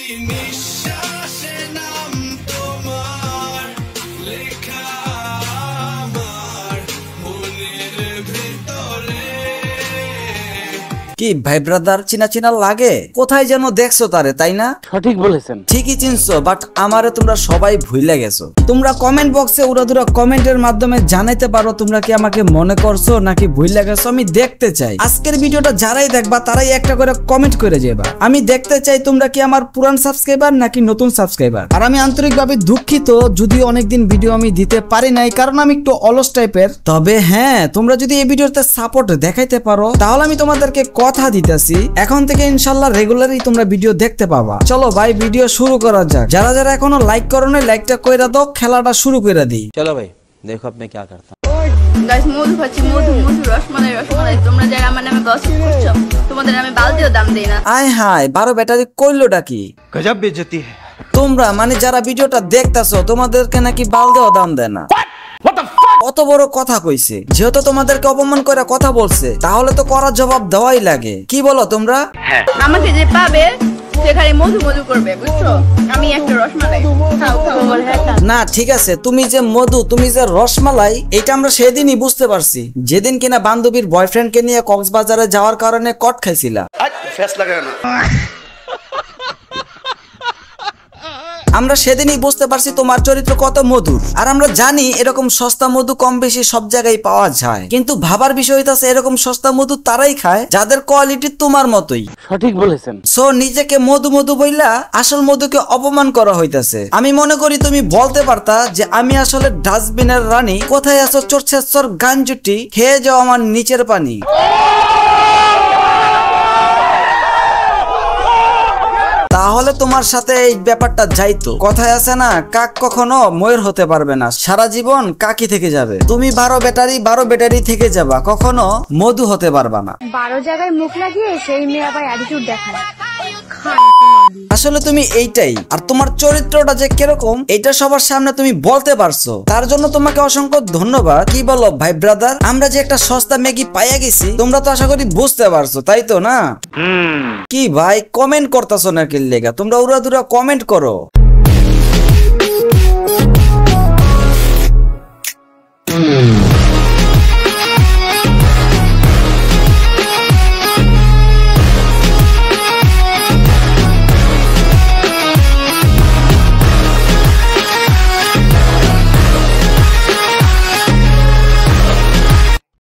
কি ভাই ব্রাদার চিনা চিনা লাগে? কোথায় যেন দেখছো তারে, তাই না? সঠিক বলেছেন, ঠিকই চিনছো, বাট আমারে তোমরা সবাই ভুলে গেছো। তোমরা কমেন্ট বক্সে উড়াধুরা কমেন্টের মাধ্যমে জানাইতে পারো তোমরা কি আমাকে মনে করছো নাকি ভুলে গেছো। আমি দেখতে চাই আজকের ভিডিওটা যারাই দেখবা তারাই একটা করে কমেন্ট করে যাবা। আমি দেখতে চাই তোমরা কি আমার পুরান সাবস্ক্রাইবার নাকি নতুন সাবস্ক্রাইবার। আর আমি আন্তরিকভাবে দুঃখিত যদি অনেকদিন ভিডিও আমি দিতে পারি নাই, কারণ আমি একটু অলস টাইপের। তবে হ্যাঁ, তোমরা যদি এই ভিডিওতে সাপোর্ট দেখাইতে পারো তাহলে আমি তোমাদেরকে কথা দিতেছি এখন থেকে ইনশাআল্লাহ রেগুলারই তোমরা ভিডিও দেখতে পাবা। চলো ভাই ভিডিও শুরু করা যাক। যারা যারা এখনো লাইক করো না লাইকটা কইরা দাও, খেলাটা শুরু কইরা দিই। চলো ভাই দেখো আপনি কি করতে। গাইস মধু খাচ্ছি, মধু রসমালাই। তোমরা যারা আমার নামে গসিপ করছো তোমাদের আমি বালতিও দাম দেই না। আয় হায় 12 ব্যাটারি কইলোটা কি? গজব বেইজ্জতি। তোমরা মানে যারা ভিডিওটা দেখতাছো তোমাদেরকে নাকি বালতিও দাম দেয় না? কত বড় কথা কইছে। যেহেতু তোমাদেরকে অপমান করে কথা বলছে তাহলে তো করার জবাব দেওয়াই লাগে। কি বলো তোমরা? আমাকে যে পাবে সে খালি মধু করবে, বুঝছো? আমি একটা রসমালাই না ঠিক আছে, তুমি যে মধু তুমি যে রসমালাই এটা আমরা সেদিনই বুঝতে পারছি যেদিন কিনা বান্ধবীর বয়ফ্রেন্ডকে নিয়ে কক্সবাজারে যাওয়ার কারণে কট খাইছিলা। আমরা সেদিনই বুঝতে পারছি তোমার চরিত্র কত মধুর। আর আমরা জানি এরকম সস্তা মধু কম বেশি সব জায়গায় পাওয়া যায়, কিন্তু ভাবার বিষয় হইতাছে এরকম সস্তা মধু তারাই খায় যাদের কোয়ালিটি তোমার মতোই। সঠিক বলেছেন। সো নিজেকে মধু বইলা আসল মধুকে অপমান করা হইতাছে। আমি মনে করি তুমি বলতে পারতা যে আমি আসলে ডাস্টবিনের রানী, কোথায় আছো চোর গাঞ্জুটি, খেয়ে যাও আমার নিচের পানি। তাহলে তোমার সাথে এই ব্যাপারটা যাইতো। কথায় আছে না, কাক কখনো ময়ূর হতে পারবে না, সারা জীবন কাকি থেকে যাবে। তুমি 12 ব্যাটারি থেকে যাবা, কখনো মধু হতে পারবা না। 12 জায়গায় মুখ লাগিয়ে সেই মেয়ে আবার অ্যাটিটিউড দেখায়। আসলে তুমি এইটাই। আর তোমার চরিত্রটা যে কিরকম এটা সবার সামনে তুমি বলতে পারছো, তার জন্য তোমাকে অসংখ্য ধন্যবাদ। কি বলো ভাই ব্রাদার? আমরা যে একটা সস্তা ম্যাগি পাইয়া গেছি তোমরা তো আশা করি বুঝতে পারছো, তাই তো না? কি ভাই কমেন্ট করতেছো নাকি লেগা? তোমরা উড়াধুরা কমেন্ট করো।